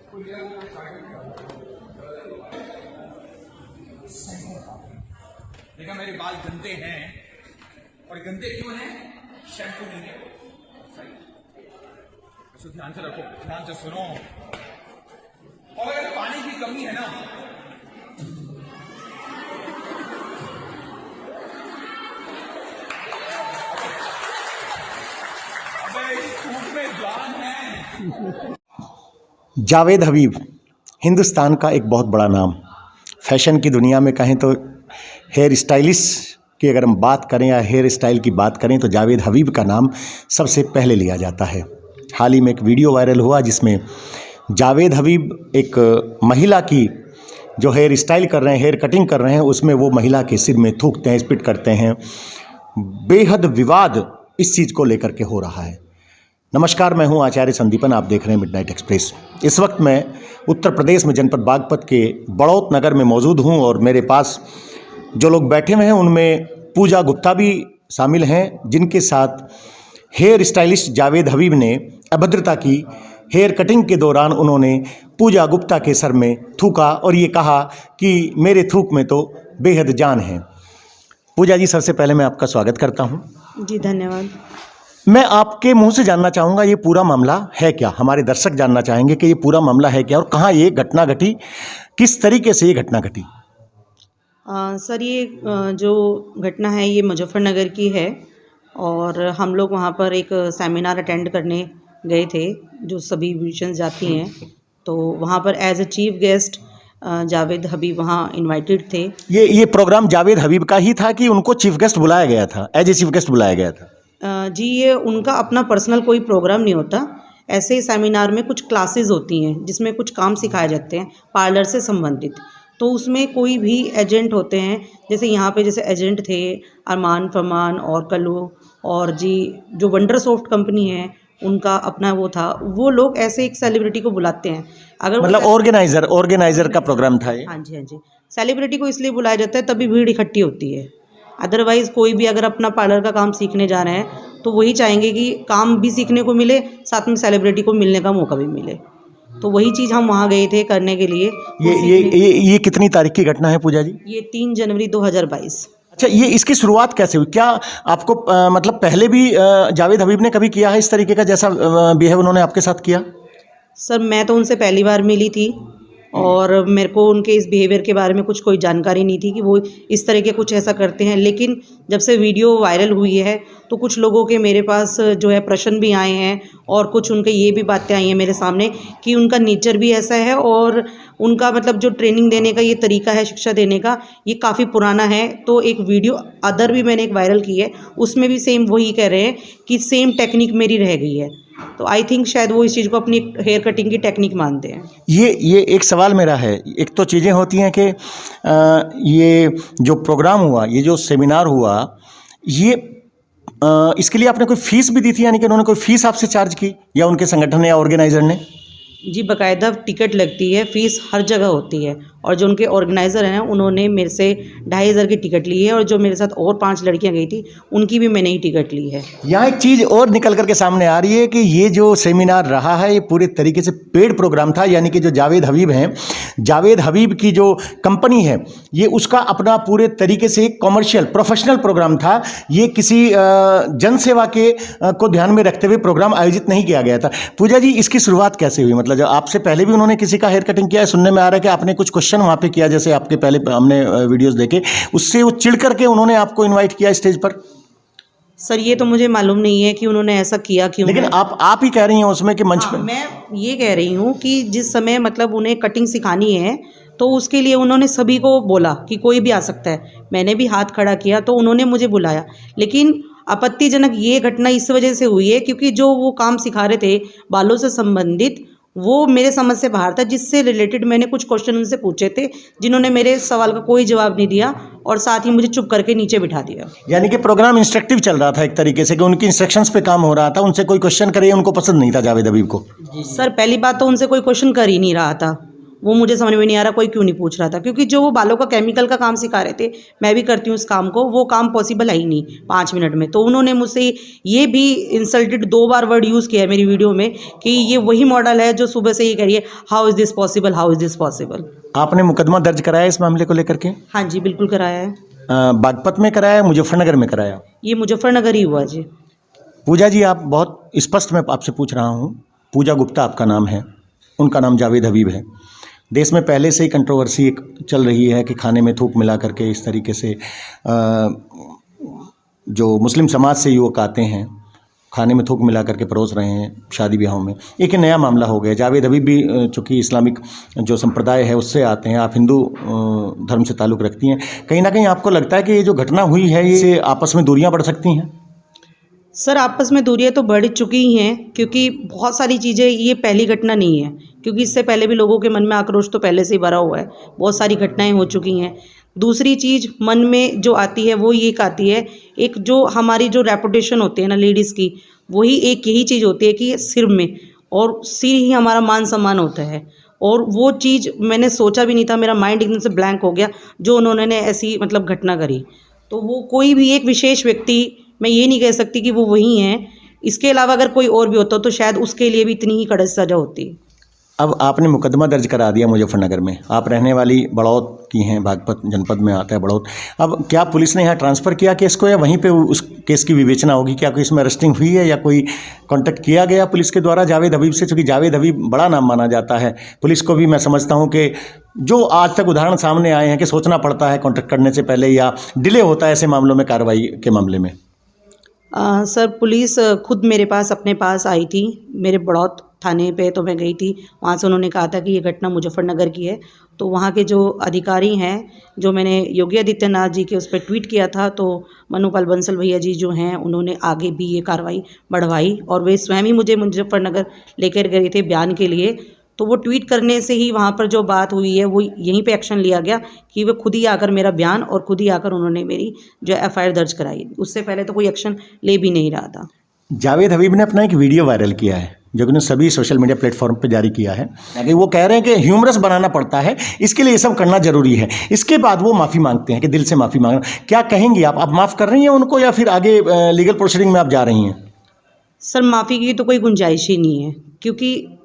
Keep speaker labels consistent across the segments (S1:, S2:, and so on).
S1: देखा मेरे बाल गंदे हैं, और गंदे क्यों हैं? शैम्पू नहीं है। सही, इसको ध्यान से रखो, ध्यान से सुनो। और अगर पानी की कमी है ना, अबे इस सूट में जान है।
S2: जावेद हबीब हिंदुस्तान का एक बहुत बड़ा नाम। फैशन की दुनिया में कहें तो हेयर स्टाइलिश की अगर हम बात करें या हेयर स्टाइल की बात करें तो जावेद हबीब का नाम सबसे पहले लिया जाता है। हाल ही में एक वीडियो वायरल हुआ जिसमें जावेद हबीब एक महिला की जो हेयर स्टाइल कर रहे हैं, हेयर कटिंग कर रहे हैं, उसमें वो महिला के सिर में थूकते हैं, स्पिट करते हैं। बेहद विवाद इस चीज़ को लेकर के हो रहा है। नमस्कार, मैं हूं आचार्य संदीपन, आप देख रहे हैं मिडनाइट एक्सप्रेस। इस वक्त मैं उत्तर प्रदेश में जनपद बागपत के बड़ौत नगर में मौजूद हूं और मेरे पास जो लोग बैठे हुए हैं उनमें पूजा गुप्ता भी शामिल हैं, जिनके साथ हेयर स्टाइलिस्ट जावेद हबीब ने अभद्रता की। हेयर कटिंग के दौरान उन्होंने पूजा गुप्ता के सर में थूका और ये कहा कि मेरे थूक में तो बेहद जान है। पूजा जी, सबसे पहले मैं आपका स्वागत करता हूँ।
S3: जी धन्यवाद।
S2: मैं आपके मुंह से जानना चाहूँगा ये पूरा मामला है क्या। हमारे दर्शक जानना चाहेंगे कि ये पूरा मामला है क्या और कहाँ ये घटना घटी, किस तरीके से ये घटना घटी।
S3: सर, ये जो घटना है ये मुजफ्फरनगर की है और हम लोग वहाँ पर एक सेमिनार अटेंड करने गए थे जो सभी ब्यूटिशियंस जाती हैं। तो वहाँ पर as a chief guest Jawed Habib वहाँ इनवाइटेड थे।
S2: ये प्रोग्राम जावेद हबीब का ही था कि उनको चीफ गेस्ट बुलाया गया था, एज ए चीफ गेस्ट बुलाया गया था?
S3: जी, ये उनका अपना पर्सनल कोई प्रोग्राम नहीं होता। ऐसे ही सेमिनार में कुछ क्लासेस होती हैं जिसमें कुछ काम सिखाए जाते हैं पार्लर से संबंधित। तो उसमें कोई भी एजेंट होते हैं, जैसे यहाँ पे जैसे एजेंट थे अरमान फरमान और कल्लू, और जी जो वंडर सॉफ्ट कंपनी है उनका अपना वो था। वो लोग ऐसे एक सेलिब्रिटी को बुलाते हैं। अगर
S2: मतलब ऑर्गेनाइजर का प्रोग्राम था ये?
S3: हाँ जी, हाँ जी। सेलिब्रिटी को इसलिए बुलाया जाता है तभी भीड़ इकट्ठी होती है। अदरवाइज़ कोई भी अगर अपना पार्लर का काम सीखने जा रहे हैं तो वही चाहेंगे कि काम भी सीखने को मिले, साथ में सेलिब्रिटी को मिलने का मौका भी मिले। तो वही चीज़ हम वहाँ गए थे करने के लिए।
S2: ये कितनी तारीख की घटना है पूजा जी?
S3: ये 3 जनवरी 2022।
S2: अच्छा, ये इसकी शुरुआत कैसे हुई? क्या आपको मतलब पहले भी जावेद हबीब ने कभी किया है इस तरीके का जैसा बिहेव उन्होंने आपके साथ किया?
S3: सर, मैं तो उनसे पहली बार मिली थी और मेरे को उनके इस बिहेवियर के बारे में कोई जानकारी नहीं थी कि वो इस तरह के कुछ ऐसा करते हैं। लेकिन जब से वीडियो वायरल हुई है तो कुछ लोगों के मेरे पास जो है प्रश्न भी आए हैं और कुछ उनके ये भी बातें आई हैं मेरे सामने कि उनका नेचर भी ऐसा है और उनका मतलब जो ट्रेनिंग देने का ये तरीका है, शिक्षा देने का, ये काफ़ी पुराना है। तो एक वीडियो अदर भी मैंने एक वायरल की है, उसमें भी सेम वही कह रहे हैं कि सेम टेक्निक मेरी रह गई है। तो आई थिंक शायद वो इस चीज़ को अपनी हेयर कटिंग की टेक्निक मानते हैं। ये
S2: एक सवाल मेरा है। एक तो चीज़ें होती हैं कि ये जो प्रोग्राम हुआ, ये जो सेमिनार हुआ, ये इसके लिए आपने कोई फ़ीस भी दी थी? यानी कि उन्होंने कोई फ़ीस आपसे चार्ज की या उनके संगठन या ऑर्गेनाइज़र ने?
S3: जी, बाकायदा टिकट लगती है, फ़ीस हर जगह होती है। और जो उनके ऑर्गेनाइज़र हैं उन्होंने मेरे से 2500 की टिकट ली है और जो मेरे साथ और 5 लड़कियां गई थी उनकी भी मैंने ही टिकट ली है।
S2: यहाँ एक चीज़ और निकल करके सामने आ रही है कि ये जो सेमिनार रहा है ये पूरे तरीके से पेड प्रोग्राम था। यानी कि जो जावेद हबीब हैं, जावेद हबीब की जो कंपनी है ये उसका अपना पूरे तरीके से एक कॉमर्शियल प्रोफेशनल प्रोग्राम था। ये किसी जनसेवा के को ध्यान में रखते हुए प्रोग्राम आयोजित नहीं किया गया था। पूजा जी, इसकी शुरुआत कैसे हुई? मतलब आपसे पहले भी उन्होंने किसी का हेयर कटिंग किया है? सुनने में आ रहा है कि आपने कुछ क्वेश्चन वहाँ पे किया, जैसे आपके पहले हमने वीडियोस देखे, उससे वो चिढ़ करके उन्होंने आपको इनवाइट किया स्टेज पर?
S3: सर, ये तो मुझे मालूम नहीं है कि उन्होंने ऐसा किया क्यों।
S2: लेकिन आप ही कह रही हैं उसमें कि मंच पर।
S3: मैं ये कह रही हूँ कि जिस समय मतलब उन्हें कटिंग सिखानी है तो उसके लिए उन्होंने सभी को बोला कि कोई भी आ सकता है। मैंने भी हाथ खड़ा किया तो उन्होंने मुझे बुलाया। लेकिन आपत्तिजनक ये घटना इस वजह से हुई है क्योंकि जो वो काम सिखा रहे थे बालों से संबंधित, वो मेरे समझ से बाहर था, जिससे रिलेटेड मैंने कुछ क्वेश्चन उनसे पूछे थे जिन्होंने मेरे सवाल का कोई जवाब नहीं दिया और साथ ही मुझे चुप करके नीचे बिठा दिया।
S2: यानी कि प्रोग्राम इंस्ट्रक्टिव चल रहा था एक तरीके से कि उनकी इंस्ट्रक्शंस पे काम हो रहा था, उनसे कोई क्वेश्चन करे उनको पसंद नहीं था जावेद हबीब को?
S3: सर, पहली बात तो उनसे कोई क्वेश्चन कर ही नहीं रहा था वो मुझे समझ में नहीं आ रहा कोई क्यों नहीं पूछ रहा था, क्योंकि जो वो बालों का केमिकल का काम सिखा रहे थे, मैं भी करती हूँ उस काम को, वो काम पॉसिबल है ही नहीं 5 मिनट में। तो उन्होंने मुझसे ये भी इंसल्टेड 2 बार वर्ड यूज़ किया है मेरी वीडियो में कि ये वही मॉडल है जो सुबह से ये कह रही है how is this possible, how is this possible.
S2: आपने मुकदमा दर्ज कराया इस मामले को लेकर के?
S3: हाँ जी, बिल्कुल कराया है।
S2: बागपत में कराया, मुजफ्फरनगर में कराया?
S3: ये मुजफ्फरनगर ही हुआ जी।
S2: पूजा जी, आप बहुत स्पष्ट मैं आपसे पूछ रहा हूँ, पूजा गुप्ता आपका नाम है, उनका नाम जावेद हबीब है। देश में पहले से ही कंट्रोवर्सी एक चल रही है कि खाने में थूक मिला करके इस तरीके से जो मुस्लिम समाज से युवक आते हैं खाने में थूक मिला करके परोस रहे हैं शादी ब्याहों में। एक नया मामला हो गया। जावेद हबीब भी चूँकि इस्लामिक जो संप्रदाय है उससे आते हैं, आप हिंदू धर्म से ताल्लुक़ रखती हैं, कहीं ना कहीं आपको लगता है कि ये जो घटना हुई है ये आपस में दूरियां बढ़ सकती हैं?
S3: सर, आपस में दूरियां तो बढ़ चुकी ही हैं, क्योंकि बहुत सारी चीज़ें, ये पहली घटना नहीं है, क्योंकि इससे पहले भी लोगों के मन में आक्रोश तो पहले से ही भरा हुआ है, बहुत सारी घटनाएं हो चुकी हैं। दूसरी चीज़ मन में जो आती है वो ये आती है, एक जो हमारी जो रेपुटेशन होती है ना लेडीज़ की, वही एक यही चीज़ होती है कि सिर में, और सिर ही हमारा मान सम्मान होता है। और वो चीज़ मैंने सोचा भी नहीं था, मेरा माइंड एकदम से ब्लैंक हो गया जो उन्होंने ऐसी मतलब घटना करी। तो वो कोई भी एक विशेष व्यक्ति, मैं ये नहीं कह सकती कि वो वही हैं, इसके अलावा अगर कोई और भी होता तो शायद उसके लिए भी इतनी ही कड़क सज़ा होती।
S2: अब आपने मुकदमा दर्ज करा दिया मुजफ्फरनगर में, आप रहने वाली बड़ौत की हैं, बागपत जनपद में आता है बड़ौत। अब क्या पुलिस ने यहाँ ट्रांसफ़र किया केस को, या वहीं पे उस केस की विवेचना होगी? क्या कोई इसमें अरेस्टिंग हुई है या कोई कांटेक्ट किया गया पुलिस के द्वारा जावेद हबीब से? चूँकि जावेद हबीब बड़ा नाम माना जाता है, पुलिस को भी मैं समझता हूँ कि जो आज तक उदाहरण सामने आए हैं कि सोचना पड़ता है कांटेक्ट करने से पहले या डिले होता है ऐसे मामलों में कार्रवाई के मामले में।
S3: सर, पुलिस खुद मेरे पास अपने पास आई थी, मेरे बड़ौत थाने पे तो मैं गई थी। वहाँ से उन्होंने कहा था कि ये घटना मुजफ्फरनगर की है। तो वहाँ के जो अधिकारी हैं, जो मैंने योगी आदित्यनाथ जी के उस पर ट्वीट किया था, तो मनुपाल बंसल भैया जी जो हैं उन्होंने आगे भी ये कार्रवाई बढ़वाई, और वे स्वयं ही मुझे मुजफ्फरनगर लेकर गए थे बयान के लिए। तो वो ट्वीट करने से ही वहाँ पर जो बात हुई है वो यहीं पे एक्शन लिया गया कि वे खुद ही आकर मेरा बयान और खुद ही आकर उन्होंने मेरी जो FIR दर्ज कराई। उससे पहले तो कोई एक्शन ले भी नहीं रहा था।
S2: जावेद हबीब ने अपना एक वीडियो वायरल किया है जो कि उन्होंने सभी सोशल मीडिया प्लेटफॉर्म पर जारी किया है कि वो कह रहे हैं कि ह्यूमरस बनाना पड़ता है, इसके लिए ये सब करना जरूरी है। इसके बाद वो माफ़ी मांगते हैं कि दिल से माफ़ी मांगना। क्या कहेंगी आप माफ़ कर रही हैं उनको या फिर आगे लीगल प्रोसीडिंग में आप जा रही हैं?
S3: सर, माफ़ी की तो कोई गुंजाइश ही नहीं है, क्योंकि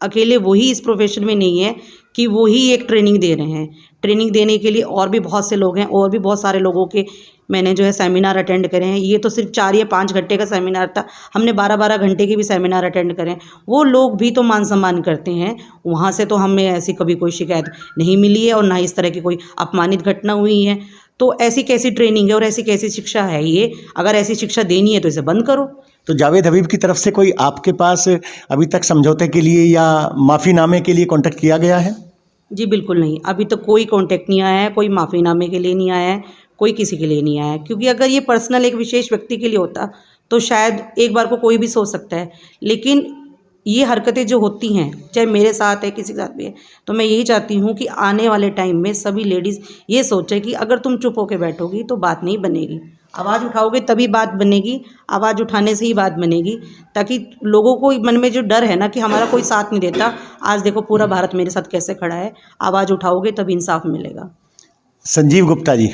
S3: अकेले वही इस प्रोफेशन में नहीं है कि वो ही एक ट्रेनिंग दे रहे हैं। ट्रेनिंग देने के लिए और भी बहुत से लोग हैं, और भी बहुत सारे लोगों के मैंने जो है सेमिनार अटेंड करे हैं। ये तो सिर्फ 4 या 5 घंटे का सेमिनार था, हमने 12-12 घंटे के भी सेमिनार अटेंड करे हैं। वो लोग भी तो मान सम्मान करते हैं, वहाँ से तो हमें ऐसी कभी कोई शिकायत नहीं मिली है और ना इस तरह की कोई अपमानित घटना हुई है। तो ऐसी कैसी ट्रेनिंग है और ऐसी कैसी शिक्षा है ये? अगर ऐसी शिक्षा देनी है तो इसे बंद करो।
S2: तो जावेद हबीब की तरफ से कोई आपके पास अभी तक समझौते के लिए या माफ़ीनामे के लिए कांटेक्ट किया गया है?
S3: जी बिल्कुल नहीं, अभी तक कोई कांटेक्ट नहीं आया है, कोई माफ़ीनामे के लिए नहीं आया है, कोई किसी के लिए नहीं आया है। क्योंकि अगर ये पर्सनल एक विशेष व्यक्ति के लिए होता तो शायद एक बार को कोई भी सोच सकता है, लेकिन ये हरकतें जो होती हैं, चाहे मेरे साथ है किसी के साथ भी है, तो मैं यही चाहती हूँ कि आने वाले टाइम में सभी लेडीज़ ये सोचें कि अगर तुम चुप होकर बैठोगी तो बात नहीं बनेगी, आवाज़ उठाओगे तभी बात बनेगी, आवाज़ उठाने से ही बात बनेगी, ताकि लोगों को मन में जो डर है ना कि हमारा कोई साथ नहीं देता, आज देखो पूरा भारत मेरे साथ कैसे खड़ा है। आवाज़ उठाओगे तभी इंसाफ मिलेगा।
S2: संजीव गुप्ता जी,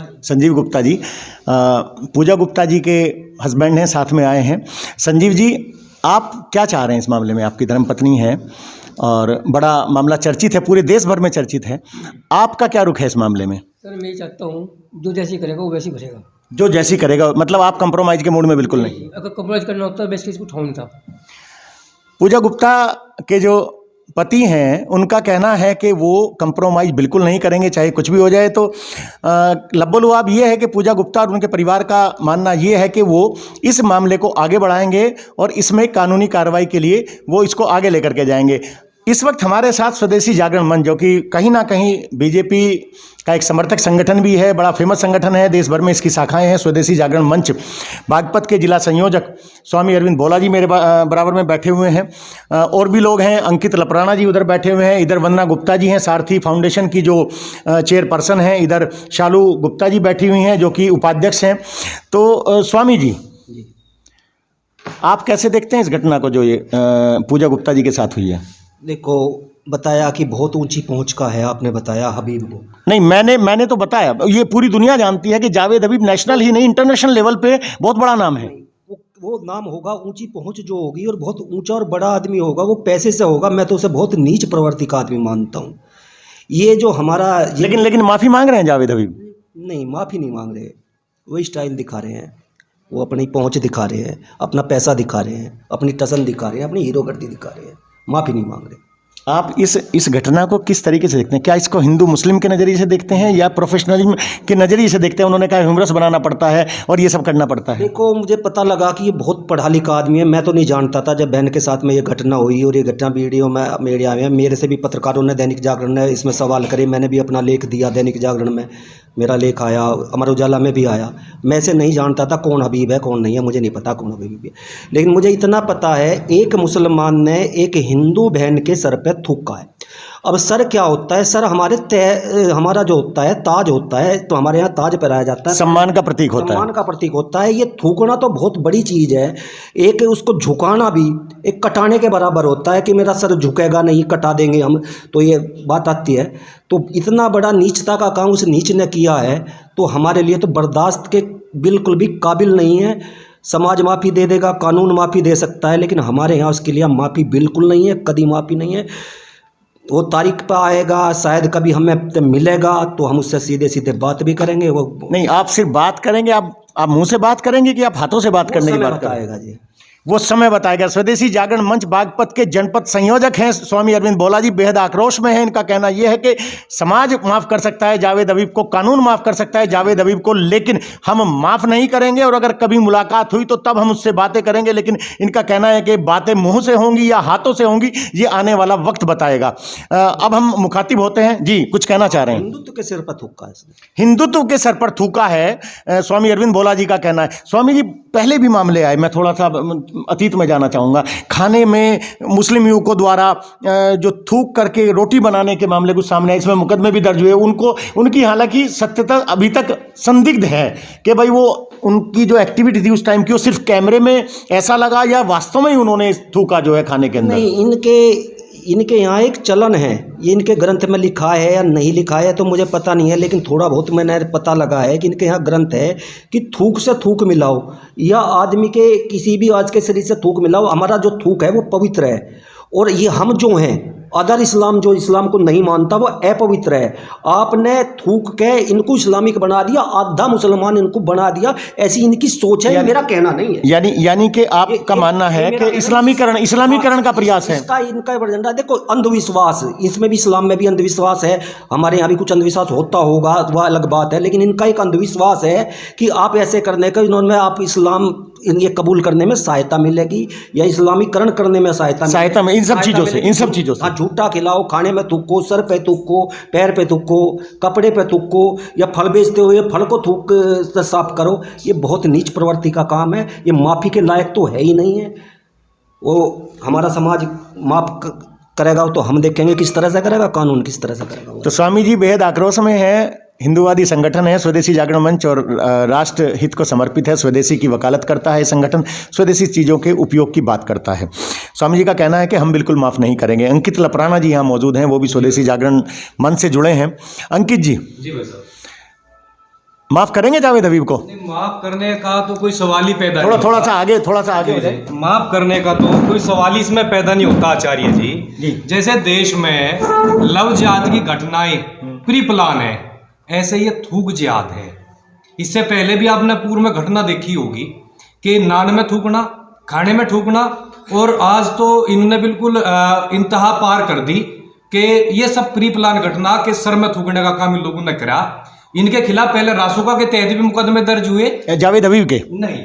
S2: संजीव गुप्ता जी पूजा गुप्ता जी के हस्बैंड हैं, साथ में आए हैं। संजीव जी, आप क्या चाह रहे हैं इस मामले में? आपकी धर्मपत्नी है और बड़ा मामला चर्चित है, पूरे देश भर में चर्चित है, आपका क्या रुख है इस मामले में?
S4: सर, मैं ये चाहता हूँ जो जैसी करेगा वो वैसी भरेगा।
S2: जो जैसी करेगा, मतलब आप कंप्रोमाइज़ के मूड में बिल्कुल नहीं?
S4: अगर कंप्रोमाइज़ करना होता तो बेस्ट केस को उठाऊँ नहीं था।
S2: पूजा गुप्ता के जो पति हैं उनका कहना है कि वो कंप्रोमाइज़ बिल्कुल नहीं करेंगे, चाहे कुछ भी हो जाए। तो लब्बो-लुआब ये है कि पूजा गुप्ता और उनके परिवार का मानना ये है कि वो इस मामले को आगे बढ़ाएंगे और इसमें कानूनी कार्रवाई के लिए वो इसको आगे लेकर के जाएंगे। इस वक्त हमारे साथ स्वदेशी जागरण मंच, जो कि कहीं ना कहीं बीजेपी का एक समर्थक संगठन भी है, बड़ा फेमस संगठन है, देश भर में इसकी शाखाएं हैं। स्वदेशी जागरण मंच बागपत के जिला संयोजक स्वामी अरविंद बोला जी मेरे बराबर में बैठे हुए हैं, और भी लोग हैं, अंकित लपराना जी उधर बैठे हुए हैं, इधर वंदना गुप्ता जी हैं, सारथी फाउंडेशन की जो चेयरपर्सन हैं, इधर शालू गुप्ता जी बैठी हुई हैं जो कि उपाध्यक्ष हैं। तो स्वामी जी, आप कैसे देखते हैं इस घटना को जो ये पूजा गुप्ता जी के साथ हुई है?
S5: देखो, बताया कि बहुत ऊंची पहुंच का है, आपने बताया हबीब को।
S2: नहीं, मैंने तो बताया, ये पूरी दुनिया जानती है कि जावेद हबीब नेशनल ही नहीं इंटरनेशनल लेवल पे बहुत बड़ा नाम है।
S5: वो नाम होगा, ऊंची पहुंच जो होगी और बहुत ऊंचा और बड़ा आदमी होगा, वो पैसे से होगा। मैं तो उसे बहुत नीच प्रवृत्ति का आदमी मानता हूँ। ये जो हमारा
S2: लेकिन माफी मांग रहे हैं जावेद हबीब।
S5: नहीं, माफ़ी नहीं मांग रहे, वो स्टाइल दिखा रहे हैं, वो अपनी पहुंच दिखा रहे हैं, अपना पैसा दिखा रहे हैं, अपनी टसन दिखा रहे हैं, अपनी हीरोगर्दी दिखा रहे हैं, माफ़ी नहीं मांग रहे।
S2: आप इस घटना को किस तरीके से देखते हैं? क्या इसको हिंदू मुस्लिम के नज़रिए से देखते हैं या प्रोफेशनलिज्म के नज़रिए से देखते हैं? उन्होंने कहा ह्यूमरस बनाना पड़ता है और ये सब करना पड़ता है।
S5: देखो, मुझे पता लगा कि ये बहुत पढ़ा लिखा आदमी है। मैं तो नहीं जानता था, जब बहन के साथ में ये घटना हुई और ये घटना वीडियो में मीडिया में, मेरे से भी पत्रकारों ने, दैनिक जागरण ने इसमें सवाल करे, मैंने भी अपना लेख दिया दैनिक जागरण में, मेरा लेख आया, अमर उजाला में भी आया। मैं से नहीं जानता था कौन हबीब है कौन नहीं है, मुझे नहीं पता कौन हबीब है, लेकिन मुझे इतना पता है एक मुसलमान ने एक हिंदू बहन के सर पे थूका है। अब सर क्या होता है? सर हमारा जो होता है ताज होता है, तो हमारे यहाँ ताज पहनाया जाता है,
S2: सम्मान का प्रतीक होता है।
S5: सम्मान का प्रतीक होता है। ये थूकना तो बहुत बड़ी चीज़ है। एक उसको झुकाना भी एक कटाने के बराबर होता है कि मेरा सर झुकेगा नहीं, कटा देंगे हम, तो ये बात आती है। तो इतना बड़ा नीचता का काम उस नीच ने किया है, तो हमारे लिए तो बर्दाश्त के बिल्कुल भी काबिल नहीं है। समाज माफ़ी दे देगा, कानून माफ़ी दे सकता है, लेकिन हमारे यहाँ उसके लिए माफ़ी बिल्कुल नहीं है, कभी माफ़ी नहीं है। वो तारीख पर आएगा, शायद कभी हमें मिलेगा तो हम उससे सीधे सीधे बात भी करेंगे। वो
S2: नहीं, आप सिर्फ बात करेंगे, आप मुंह से बात करेंगे कि आप हाथों से बात करने की बात करेंगे?
S5: बताएगा जी,
S2: वो समय बताएगा। स्वदेशी जागरण मंच बागपत के जनपद संयोजक हैं स्वामी अरविंद बोला जी, बेहद आक्रोश में है। इनका कहना यह है कि समाज माफ़ कर सकता है जावेद हबीब को, कानून माफ़ कर सकता है जावेद हबीब को, लेकिन हम माफ़ नहीं करेंगे, और अगर कभी मुलाकात हुई तो तब हम उससे बातें करेंगे। लेकिन इनका कहना है कि बातें मुंह से होंगी या हाथों से होंगी, ये आने वाला वक्त बताएगा। अब हम मुखातिब होते हैं जी, कुछ कहना चाह रहे हैं?
S5: हिंदुत्व के सिर पर थूका है इसने।
S2: हिंदुत्व के सर पर थूका है, स्वामी अरविंद बोला जी का कहना है। स्वामी जी, पहले भी मामले आए, मैं थोड़ा सा अतीत में जाना चाहूँगा। खाने में मुस्लिम युवकों द्वारा जो थूक करके रोटी बनाने के मामले कुछ सामने आए, इसमें मुकदमे भी दर्ज हुए। उनकी हालांकि सत्यता अभी तक संदिग्ध है कि भाई वो उनकी जो एक्टिविटी थी उस टाइम की, वो सिर्फ कैमरे में ऐसा लगा या वास्तव में ही उन्होंने थूका जो है खाने के अंदर?
S5: नहीं, इनके यहाँ एक चलन है, ये इनके ग्रंथ में लिखा है या नहीं लिखा है तो मुझे पता नहीं है, लेकिन थोड़ा बहुत मैंने पता लगा है कि इनके यहाँ ग्रंथ है कि थूक से थूक मिलाओ, या आदमी के किसी भी आज के शरीर से थूक मिलाओ। हमारा जो थूक है वो पवित्र है, और ये हम जो हैं अदर इस्लाम जो इस्लाम को नहीं मानता वो अपवित्र है। आपने थूक के इनको इस्लामिक बना दिया, आधा मुसलमान इनको बना दिया, ऐसी इनकी सोच है। मेरा कहना नहीं है,
S2: यानी कि आपका मानना है कि इस्लामीकरण का प्रयास है
S5: इसका, इनका एजेंडा। देखो, अंधविश्वास, इसमें भी इस्लाम में भी अंधविश्वास है, हमारे यहाँ भी कुछ अंधविश्वास होता होगा, वह अलग बात है, लेकिन इनका एक अंधविश्वास है कि आप ऐसे करने का इन्होंने आप इस्लाम ये कबूल करने में सहायता मिलेगी या इस्लामीकरण करने में सहायता
S2: में, इन सब चीज़ों से
S5: झूठा खिलाओ, खाने में थूको, सर पे थूको, पैर पे थूको, कपड़े पे थूको, या फल बेचते हुए फल को थूक से साफ करो। ये बहुत नीच प्रवृत्ति का काम है, ये माफ़ी के लायक तो है ही नहीं है। वो हमारा समाज माफ़ करेगा तो हम देखेंगे किस तरह से करेगा, कानून किस तरह से करेगा।
S2: तो स्वामी जी बेहद आक्रोश में है। हिंदूवादी संगठन है स्वदेशी जागरण मंच, और राष्ट्र हित को समर्पित है। स्वदेशी की वकालत करता है संगठन, स्वदेशी चीज़ों के उपयोग की बात करता है। स्वामी जी का कहना है कि हम बिल्कुल माफ़ नहीं करेंगे। अंकित लपराना जी यहाँ मौजूद हैं, वो भी स्वदेशी जागरण मंच से जुड़े हैं। अंकित जी
S6: भाई साहब,
S2: माफ़ करेंगे जावेद हबीब को?
S6: माफ करने का तो कोई सवाल ही पैदा नहीं
S2: थोड़ा सा आगे हो
S6: होता।
S2: जाए।
S6: माफ करने का तो कोई सवाल ही इसमें पैदा नहीं होता आचार्य जी। जैसे देश में लव जिहाद की घटनाएं प्री प्लान है, ऐसे ये थूक जिहाद है। इससे पहले भी आपने पूर्व में घटना देखी होगी कि नान में थूकना, खाने में थूकना, और आज तो इन्होंने बिल्कुल इंतहा पार कर दी कि ये सब प्री प्लान घटना के सर में थूकने का काम इन लोगों ने करा। इनके खिलाफ पहले रासुका के तहत भी मुकदमे दर्ज हुए,
S2: जावेद हबीब के
S6: नहीं,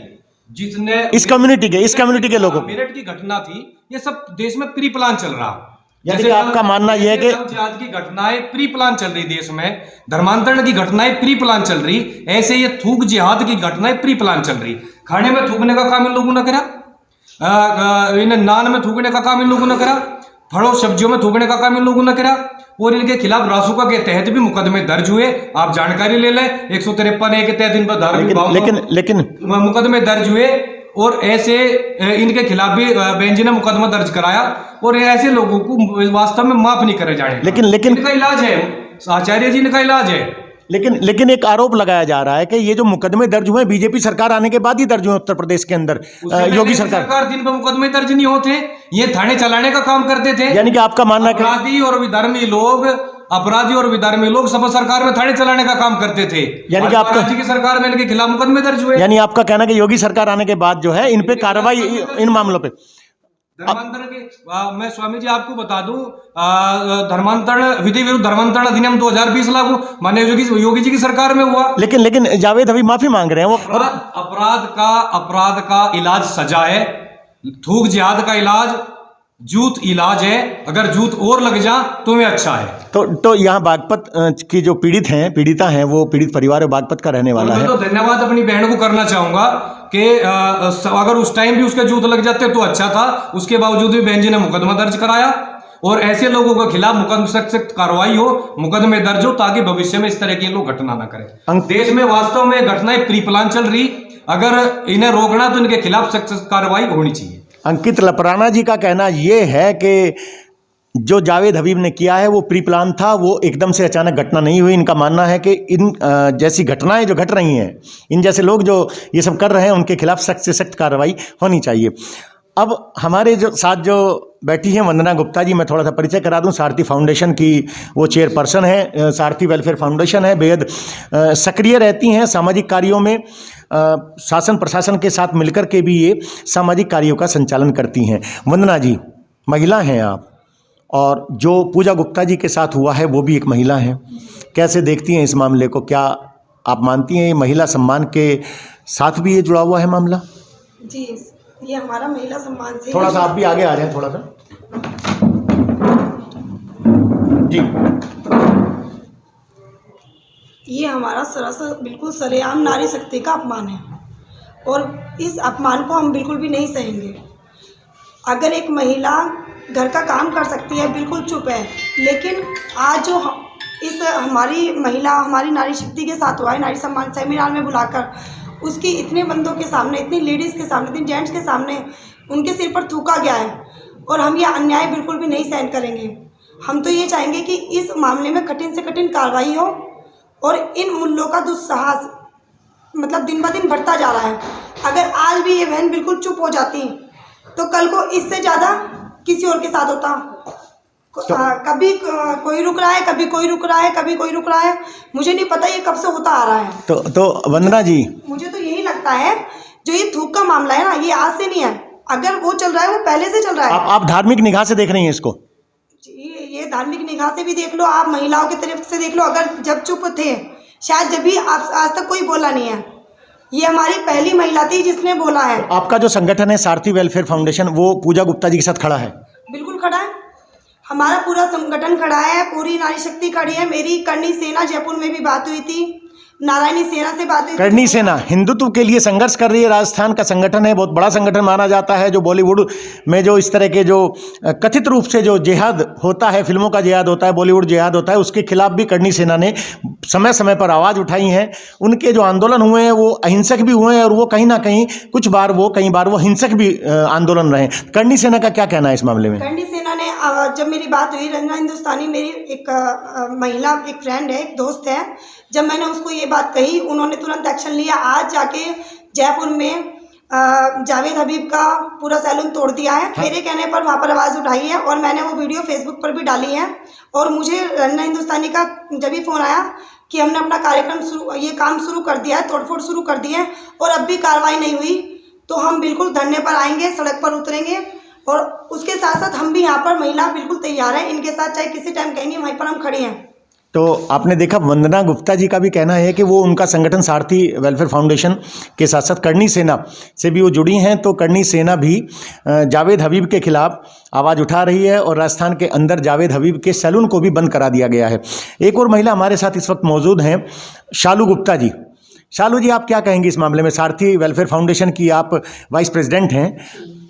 S6: जितने
S2: इस कम्युनिटी के लोगों,
S6: मेरठ की घटना थी, ये सब देश में प्री प्लान चल रहा।
S2: जैसे आपका मानना यह है कि
S6: जिहाद की घटनाएं प्री प्लान चल रही देश में, धर्मांतरण की घटनाएं प्री प्लान चल रही, ऐसे ये थूक जिहाद की घटनाएं प्री प्लान चल रही। खाने में थूकने का काम इन लोगों ने करा, इन्हें नान में थूकने का काम इन लोगों ने करा, फलों सब्जियों में थूकने का काम इन लोगों ने करा, और इनके खिलाफ रासुका के तहत भी मुकदमे दर्ज हुए। आप जानकारी ले लें, 153 के तहत इन पर धार्मिक
S2: लेकिन
S6: मुकदमे दर्ज हुए, और ऐसे इनके खिलाफ भी बेंच ने मुकदमा दर्ज कराया और ऐसे लोगों को वास्तव में माफ नहीं करे जाने।
S2: लेकिन
S6: इनका इलाज है, आचार्य जी इनका इलाज है।
S2: लेकिन एक आरोप लगाया जा रहा है कि ये जो मुकदमे दर्ज हुए बीजेपी सरकार आने के बाद ही दर्ज हुए उत्तर प्रदेश के अंदर। योगी सरकार
S6: दिन पर मुकदमे दर्ज नहीं होते, ये थाने चलाने का काम करते थे।
S2: यानी कि आपका मानना है
S6: अपराधी और विधर्मी लोग सब सरकार में थाने चलाने का काम करते थे।
S2: यानी कि आपका
S6: राज्य की सरकार में इनके खिलाफ मुकदमे दर्ज हुए।
S2: यानी आपका कहना कि योगी सरकार आने के बाद जो है इन पे कार्रवाई इन मामलों पे।
S6: धर्मांतरण के मैं स्वामी जी आपको बता दूं, धर्मांतरण विधि विरुद्ध धर्मांतरण अधिनियम 2020 लागू माननीय योगी जी की सरकार में हुआ।
S2: लेकिन जावेद अभी माफी मांग रहे हैं वो।
S6: अपराध का इलाज सजा है, थूक जिहाद का इलाज जूत इलाज है। अगर जूत और लग जा तो वे अच्छा है।
S2: तो यहाँ बागपत की जो पीड़िता हैं वो पीड़ित परिवार बागपत का रहने वाला है।
S6: तो धन्यवाद अपनी बहन को करना चाहूंगा कि अगर उस टाइम भी उसके जूत लग जाते तो अच्छा था। उसके बावजूद भी बहन जी ने मुकदमा दर्ज कराया और ऐसे लोगों के खिलाफ मुकदमा सख्त कार्रवाई हो, मुकदमे दर्ज हो, ताकि भविष्य में इस तरह के लोग घटना ना करें। देश में वास्तव में घटनाएं प्री प्लान चल रही, अगर इन्हें रोकना तो इनके खिलाफ सख्त कार्रवाई होनी चाहिए।
S2: अंकित लपराना जी का कहना ये है कि जो जावेद हबीब ने किया है वो प्री प्लान था, वो एकदम से अचानक घटना नहीं हुई। इनका मानना है कि इन जैसी घटनाएं जो घट रही हैं, इन जैसे लोग जो ये सब कर रहे हैं उनके खिलाफ सख्त से सख्त कार्रवाई होनी चाहिए। अब हमारे जो साथ जो बैठी हैं वंदना गुप्ता जी, मैं थोड़ा सा परिचय करा दूं। सारथी फाउंडेशन की वो चेयरपर्सन है, सारथी वेलफेयर फाउंडेशन है, बेहद सक्रिय रहती हैं सामाजिक कार्यों में। शासन प्रशासन के साथ मिलकर के भी ये सामाजिक कार्यों का संचालन करती हैं। वंदना जी, महिला हैं आप, और जो पूजा गुप्ता जी के साथ हुआ है वो भी एक महिला हैं। कैसे देखती हैं इस मामले को? क्या आप मानती हैं ये महिला सम्मान के साथ भी ये जुड़ा हुआ है मामला?
S7: जी, ये हमारा महिला सम्मान से।
S2: थोड़ा सा आप भी आगे आ जाएं, थोड़ा सा जी।
S7: ये हमारा सरासर बिल्कुल सरेआम नारी शक्ति का अपमान है और इस अपमान को हम बिल्कुल भी नहीं सहेंगे। अगर एक महिला घर का काम कर सकती है, बिल्कुल चुप है, लेकिन आज जो इस हमारी महिला हमारी नारी शक्ति के साथ हुआ है, नारी सम्मान सेमिनार में बुलाकर उसकी इतने बंदों के सामने, इतनी लेडीज़ के सामने, इतने जेंट्स के सामने उनके सिर पर थूका गया है और हम ये अन्याय बिल्कुल भी नहीं सहन करेंगे। हम तो ये चाहेंगे कि इस मामले में कठिन से कठिन कार्रवाई हो और इन मूल्यों का दुस्साहस मतलब दिन ब दिन बढ़ता जा रहा है। अगर आज भी ये बहन बिल्कुल चुप हो जाती तो कल को इससे ज़्यादा किसी और के साथ होता। कभी कोई रुक रहा है, कभी कोई रुक रहा है, कभी कोई रुक रहा है, मुझे नहीं पता ये कब से होता आ रहा है।
S2: तो वंदना जी,
S7: मुझे तो यही लगता है जो ये थूक का मामला है ना, ये आज से नहीं है। अगर वो चल रहा है वो पहले से चल रहा है।
S2: आप धार्मिक निगाह से देख रही हैं इसको?
S7: जी, ये धार्मिक निगाह से भी देख लो, आप महिलाओं की तरफ से देख लो। अगर जब चुप थे, शायद जब भी आज तक कोई बोला नहीं है। ये हमारी पहली महिला थी जिसने बोला है।
S2: तो आपका जो संगठन है सारथी वेलफेयर फाउंडेशन, वो पूजा गुप्ता जी के साथ खड़ा है?
S7: बिल्कुल खड़ा है, हमारा पूरा संगठन खड़ा है, पूरी नारी शक्ति खड़ी है। मेरी करणी सेना जयपुर में भी बात हुई थी, नारायणी सेना से बात हुई।
S2: करणी सेना हिंदुत्व के लिए संघर्ष कर रही है, राजस्थान का संगठन है, बहुत बड़ा संगठन माना जाता है, जो बॉलीवुड में जो इस तरह के जो कथित रूप से जो जिहाद होता है, फिल्मों का जिहाद होता है, बॉलीवुड जिहाद होता है, उसके खिलाफ भी करणी सेना ने समय समय पर आवाज़ उठाई है। उनके जो आंदोलन हुए हैं वो अहिंसक भी हुए हैं और वो कहीं ना कहीं कई बार वो हिंसक भी आंदोलन रहे। करणी सेना का क्या कहना है इस मामले में?
S7: करणी सेना ने जब मेरी बात हुई, रंजना हिंदुस्तानी मेरी एक महिला, एक फ्रेंड है, एक दोस्त है, जब मैंने उसको ये बात कही, उन्होंने तुरंत एक्शन लिया। आज जाके जयपुर में जावेद हबीब का पूरा सैलून तोड़ दिया है। मेरे कहने पर वहाँ पर आवाज़ उठाई है और मैंने वो वीडियो फेसबुक पर भी डाली है। और मुझे रंजना हिंदुस्तानी का जब भी फ़ोन आया कि हमने अपना कार्यक्रम ये काम शुरू कर दिया है, तोड़फोड़ शुरू कर दी है और अब भी कार्रवाई नहीं हुई, तो हम बिल्कुल धरने पर आएंगे, सड़क पर उतरेंगे। और उसके साथ साथ हम भी यहाँ पर महिला बिल्कुल तैयार हैं, इनके साथ चाहे किसी टाइम कहेंगे वहीं पर हम खड़े हैं।
S2: तो आपने देखा वंदना गुप्ता जी का भी कहना है कि वो उनका संगठन सारथी वेलफेयर फाउंडेशन के साथ साथ करणी सेना से भी वो जुड़ी हैं। तो करणी सेना भी जावेद हबीब के खिलाफ आवाज़ उठा रही है और राजस्थान के अंदर जावेद हबीब के सैलून को भी बंद करा दिया गया है। एक और महिला हमारे साथ इस वक्त मौजूद हैं, शालू गुप्ता जी। शालू जी, आप क्या कहेंगी इस मामले में? सारथी वेलफेयर फाउंडेशन की आप वाइस प्रेसिडेंट हैं,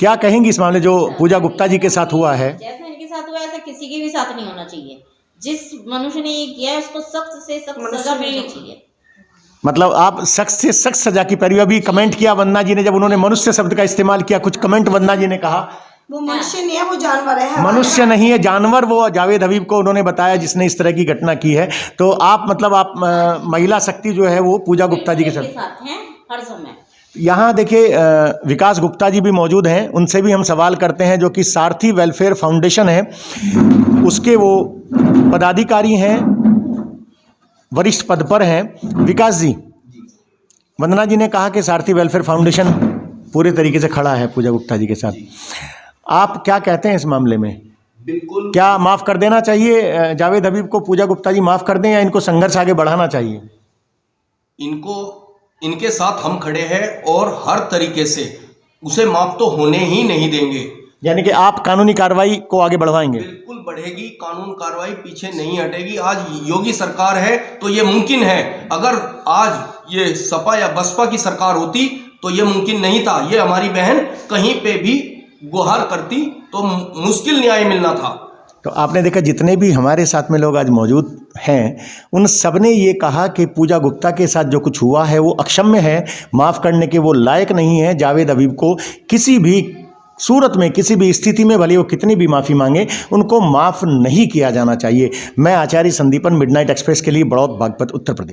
S2: क्या कहेंगी इस मामले जो पूजा गुप्ता जी के साथ हुआ है?
S8: जैसा इनके साथ हुआ ऐसा किसी के भी साथ नहीं होना चाहिए। जिस मनुष्य ने ये किया है उसको सख्त से सख्त सजा मिलनी चाहिए।
S2: मतलब आप सख्त से सख्त सजा की पैरवी। अभी कमेंट किया वंदना जी ने, जब उन्होंने मनुष्य शब्द का इस्तेमाल किया, कुछ कमेंट वंदना जी ने कहा
S7: वो मनुष्य नहीं है, वो जानवर है हमारे
S2: मनुष्य
S7: यहाँ।
S2: नहीं है जानवर, वो जावेद हबीब को उन्होंने बताया जिसने इस तरह की घटना की है। तो आप मतलब आप महिला शक्ति जो है वो पूजा गुप्ता जी के साथ
S8: हैं हर समय।
S2: यहाँ देखिए विकास गुप्ता जी भी मौजूद हैं, उनसे भी हम सवाल करते हैं, जो कि सारथी वेलफेयर फाउंडेशन है उसके वो पदाधिकारी हैं, वरिष्ठ पद पर हैं। विकास जी, वंदना जी ने कहा कि सारथी वेलफेयर फाउंडेशन पूरे तरीके से खड़ा है पूजा गुप्ता जी के साथ, आप क्या कहते हैं इस मामले में?
S9: बिल्कुल।
S2: क्या माफ़ कर देना चाहिए जावेद हबीब को, पूजा गुप्ता जी माफ़ कर दें, या इनको संघर्ष आगे बढ़ाना चाहिए?
S9: इनके साथ हम खड़े हैं और हर तरीके से उसे माफ तो होने ही नहीं देंगे।
S2: यानी कि आप कानूनी कार्रवाई को आगे बढ़वाएंगे?
S9: बिल्कुल बढ़ेगी, कानून कार्रवाई पीछे नहीं हटेगी। आज योगी सरकार है तो ये मुमकिन है, अगर आज ये सपा या बसपा की सरकार होती तो ये मुमकिन नहीं था। ये हमारी बहन कहीं पे भी गुहार करती तो मुश्किल न्याय मिलना था।
S2: तो आपने देखा जितने भी हमारे साथ में लोग आज मौजूद हैं, उन सब ने ये कहा कि पूजा गुप्ता के साथ जो कुछ हुआ है वो अक्षम्य है, माफ़ करने के वो लायक नहीं है। जावेद हबीब को किसी भी सूरत में, किसी भी स्थिति में, भले वो कितनी भी माफ़ी मांगे, उनको माफ़ नहीं किया जाना चाहिए। मैं आचार्य संदीपन, मिडनाइट एक्सप्रेस के लिए बड़ौद, बागपत, उत्तर प्रदेश।